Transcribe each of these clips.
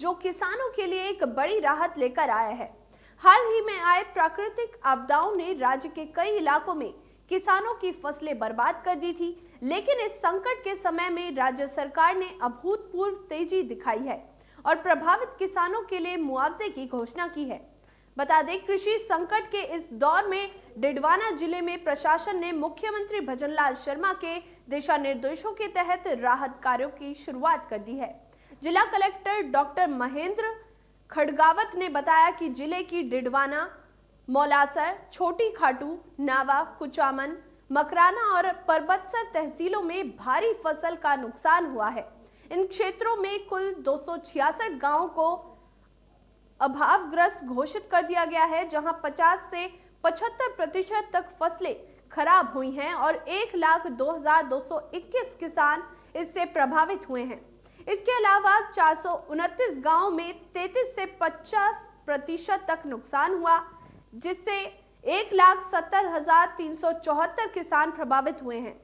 जो किसानों के लिए एक बड़ी राहत लेकर आया है। हाल ही में आए प्राकृतिक आपदाओं ने राज्य के कई इलाकों में किसानों की फसलें बर्बाद कर दी थी, लेकिन इस संकट के समय में राज्य सरकार ने अभूतपूर्व तेजी दिखाई है और प्रभावित किसानों के लिए मुआवजे की घोषणा की है। बता दें, कृषि संकट के इस दौर में डिडवाना जिले में प्रशासन ने मुख्यमंत्री भजनलाल शर्मा के दिशा निर्देशों के तहत राहत कार्यों की शुरुआत कर दी है। जिला कलेक्टर डॉक्टर महेंद्र खड़गावत ने बताया कि जिले की डिडवाना, मौलासर, छोटी खाटू, नावा, कुचामन, मकराना और परबतसर तहसीलों में भारी फसल का नुकसान हुआ है। इन क्षेत्रों में कुल 266 गांवों को अभावग्रस्त घोषित कर दिया गया है, जहां 50 से 75% तक फसलें खराब हुई हैं और 1,02,221 किसान इससे प्रभावित हुए हैं। इसके अलावा 429 गांवों में 33 से 50% तक नुकसान हुआ, जिससे 1,70,374 किसान प्रभावित हुए हैं।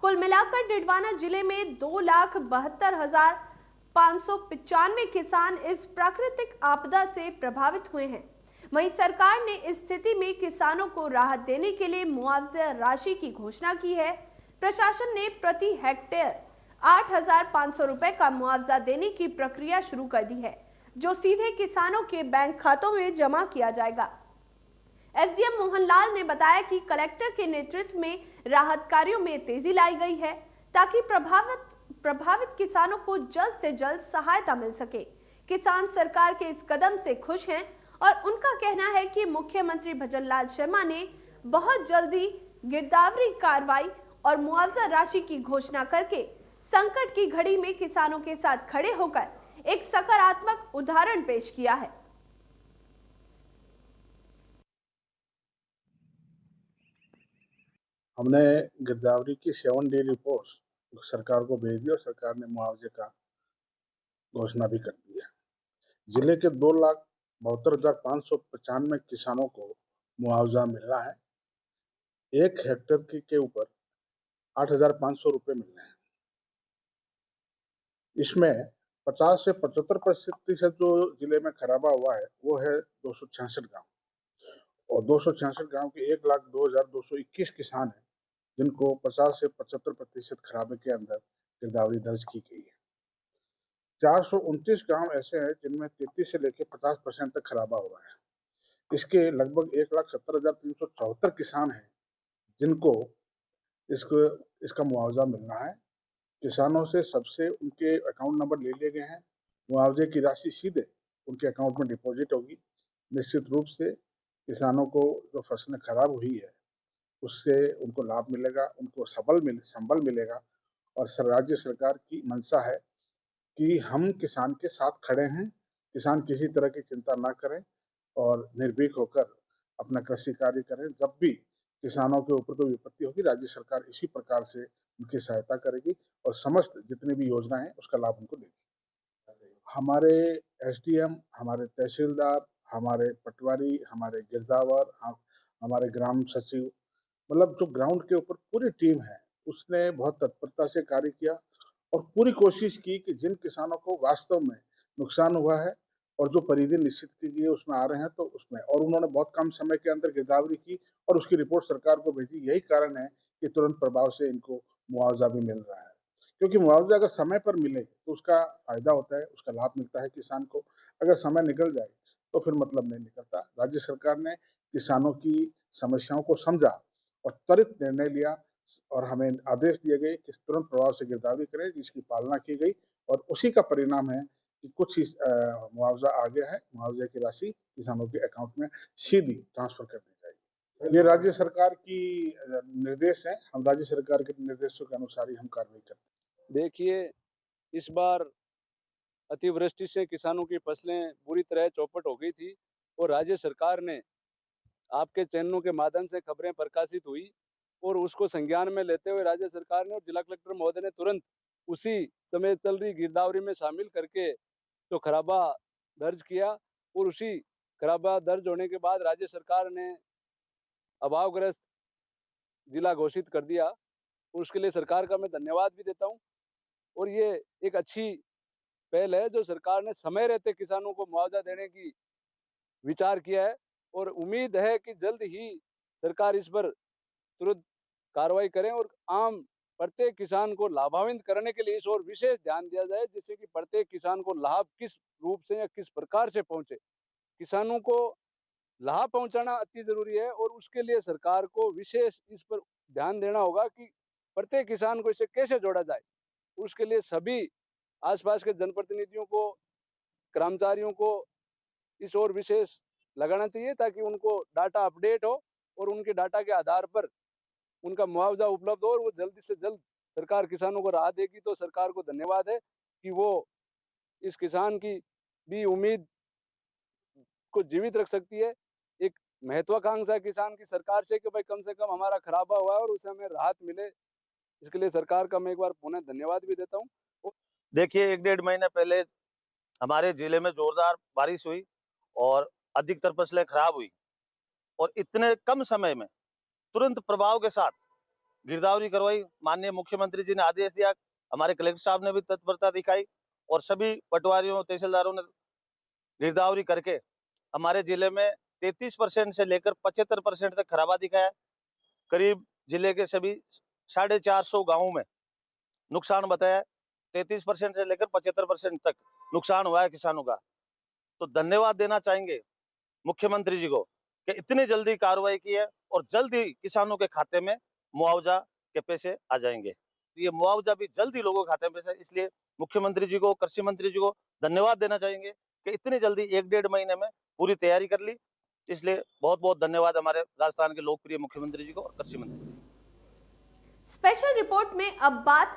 कुल मिलाकर डिडवाना जिले में 2,72,595 किसान इस प्राकृतिक आपदा से प्रभावित हुए हैं। वहीं सरकार ने इस स्थिति में किसानों को राहत देने के लिए मुआवजा राशि की घोषणा की है। प्रशासन ने प्रति हेक्टेयर 8,500 रुपए का मुआवजा देने की प्रक्रिया शुरू कर दी है, जो सीधे किसानों के बैंक खातों में जमा किया जाएगा। एसडीएम मोहनलाल ने बताया कि कलेक्टर के नेतृत्व में राहत कार्यों में तेजी लाई गई है, ताकि प्रभावित किसानों को जल्द से जल्द सहायता मिल सके। किसान सरकार के इस कदम से खुश हैं और उनका कहना है कि मुख्यमंत्री भजनलाल शर्मा ने बहुत जल्दी गिरदावरी कार्रवाई और मुआवजा राशि की घोषणा करके संकट की घड़ी में किसानों के साथ खड़े होकर एक सकारात्मक उदाहरण पेश किया है। हमने गिरदावरी की 7 डे रिपोर्ट सरकार को भेज दी और सरकार ने मुआवजे का घोषणा भी कर दी है। जिले के 2,72,595 किसानों को मुआवजा मिल रहा है। 1 हेक्टेयर के ऊपर 8,500 रुपये मिल रहे हैं। इसमें 50 से 75% जो जिले में खराबा हुआ है वो है 266 गांव, और 266 गांव के 1,02,221 किसान हैं जिनको 50 से 75% खराबे के अंदर गिरदावरी दर्ज की गई है। 429 गांव ऐसे हैं जिनमें 33 से लेकर 50% तक खराबा हुआ है। इसके लगभग 1,70,374 किसान हैं जिनको इसका मुआवजा मिलना है। किसानों से सबसे उनके अकाउंट नंबर ले लिए गए हैं। मुआवजे की राशि सीधे उनके अकाउंट में डिपॉजिट होगी। निश्चित रूप से किसानों को जो फसलें खराब हुई है उससे उनको लाभ मिलेगा, उनको संबल मिलेगा। और राज्य सरकार की मंशा है कि हम किसान के साथ खड़े हैं। किसान किसी तरह की चिंता ना करें और निर्भीक होकर अपना कृषि कार्य करें। जब भी किसानों के ऊपर कोई विपत्ति होगी, राज्य सरकार इसी प्रकार से उनकी सहायता करेगी और समस्त जितनी भी योजना है उसका लाभ उनको देगी। हमारे एसडीएम, हमारे तहसीलदार, हमारे पटवारी, हमारे गिरदावर, हमारे ग्राम सचिव, मतलब जो ग्राउंड के ऊपर पूरी टीम है, उसने बहुत तत्परता से कार्य किया और पूरी कोशिश की कि जिन किसानों को वास्तव में नुकसान हुआ है और जो परिधि निश्चित की गई है उसमें आ रहे हैं, तो उसमें, और उन्होंने बहुत कम समय के अंदर गिरदावरी की और उसकी रिपोर्ट सरकार को भेजी। यही कारण है कि तुरंत प्रभाव से इनको मुआवजा भी मिल रहा है, क्योंकि मुआवजा अगर समय पर मिले तो उसका फायदा होता है, उसका लाभ मिलता है किसान को। अगर समय निकल जाए तो फिर मतलब नहीं निकलता। राज्य सरकार ने किसानों की समस्याओं को समझा और त्वरित निर्णय लिया और हमें आदेश दिए गए कि तुरंत प्रभाव से गिरदावरी करें, जिसकी पालना की गई और उसी का परिणाम है कि कुछ ही मुआवजा आ गया है। मुआवजे की राशि किसानों के अकाउंट में सीधी ट्रांसफर कर दी जाएगी। ये राज्य सरकार की निर्देश है। हम राज्य सरकार के निर्देशों के अनुसार ही हम कार्रवाई करते हैं। देखिए, इस बार अतिवृष्टि से किसानों की फसलें बुरी तरह चौपट हो गई थी और राज्य सरकार ने आपके चैनलों के माध्यम से खबरें प्रकाशित हुई और उसको संज्ञान में लेते हुए राज्य सरकार ने और जिला कलेक्टर महोदय ने तुरंत उसी समय चल रही गिरदावरी में शामिल करके तो खराबा दर्ज किया और उसी खराबा दर्ज होने के बाद राज्य सरकार ने अभावग्रस्त जिला घोषित कर दिया और उसके लिए सरकार का मैं धन्यवाद भी देता हूँ। और ये एक अच्छी पहल है जो सरकार ने समय रहते किसानों को मुआवजा देने की विचार किया है और उम्मीद है कि जल्द ही सरकार इस पर तुरंत कार्रवाई करें और आम प्रत्येक किसान को लाभान्वित करने के लिए इस ओर विशेष ध्यान दिया जाए, जिससे कि प्रत्येक किसान को लाभ किस रूप से या किस प्रकार से पहुंचे। किसानों को लाभ पहुंचाना अति जरूरी है और उसके लिए सरकार को विशेष इस पर ध्यान देना होगा कि प्रत्येक किसान को इससे कैसे जोड़ा जाए। उसके लिए सभी आसपास के जनप्रतिनिधियों को, कर्मचारियों को इस ओर विशेष लगाना चाहिए ताकि उनको डाटा अपडेट हो और उनके डाटा के आधार पर उनका मुआवजा उपलब्ध हो और वो जल्दी से जल्द सरकार किसानों को राहत देगी। तो सरकार को धन्यवाद है कि वो इस किसान की भी उम्मीद को जीवित रख सकती है। एक महत्वाकांक्षा है किसान की सरकार से कि भाई कम से कम हमारा खराबा हुआ है और उसे हमें राहत मिले। इसके लिए सरकार का मैं एक बार पुनः धन्यवाद भी देता हूँ। देखिए, 1-1.5 महीने पहले हमारे जिले में जोरदार बारिश हुई और अधिकतर फसलें खराब हुई और इतने कम समय में तुरंत प्रभाव के साथ गिरदावरी करवाई। माननीय मुख्यमंत्री जी ने आदेश दिया, हमारे कलेक्टर साहब ने भी तत्परता दिखाई और सभी पटवारियों, तहसीलदारों ने गिरदावरी करके हमारे जिले में 33% से लेकर 75% तक खराबा दिखाया। करीब जिले के सभी 450 गाँवों में नुकसान बताया। 33% से लेकर 75% तक नुकसान हुआ है किसानों का। तो धन्यवाद देना चाहेंगे मुख्यमंत्री जी को कि इतनी जल्दी कार्रवाई की है और जल्दी किसानों के खाते में मुआवजा के पैसे आ जाएंगे। ये मुआवजा भी जल्दी लोगों के खाते में पैसे, इसलिए मुख्यमंत्री जी को, कृषि मंत्री जी को धन्यवाद देना चाहेंगे कि इतनी जल्दी 1-1.5 महीने में पूरी तैयारी कर ली। इसलिए बहुत बहुत धन्यवाद हमारे राजस्थान के लोकप्रिय मुख्यमंत्री जी को और कृषि मंत्री। स्पेशल रिपोर्ट में अब बात